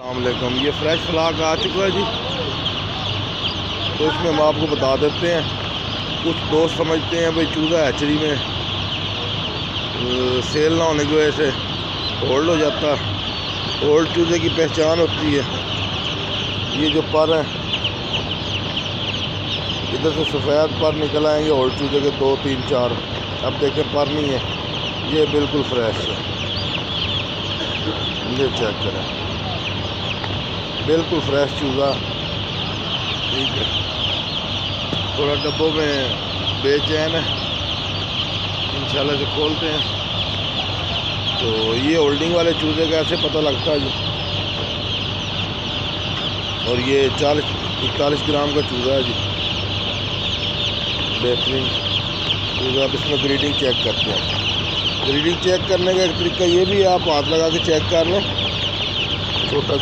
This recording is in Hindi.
अस्सलामुअलैकुम। ये फ्रेश फ्लाक आ चुका है जी। तो इसमें हम आपको बता देते हैं। कुछ दोस्त समझते हैं भाई चूज़ा हैचरी में सेल ना होने की वजह से होल्ड हो जाता। होल्ड चूज़े की पहचान होती है। ये जो पर हैं इधर से सफ़ेद पर निकल आएंगे होल्ड चूज़े के 2 3 4। अब देखें पर नहीं है, ये बिल्कुल फ्रेश है। ये चेक करें, बिल्कुल फ्रेश चूज़ा। ठीक है, थोड़ा डब्बों में बेचैन है, इंशाल्लाह से खोलते हैं। तो ये होल्डिंग वाले चूज़े का ऐसे पता लगता है जी। और ये 40-41 ग्राम का चूज़ा है जी, बेहतरीन चूज़ा। आप इसमें ब्रीडिंग चेक करते हैं। ब्रीडिंग चेक करने का एक तरीका ये भी है, आप हाथ लगा के चेक कर लें। छोटा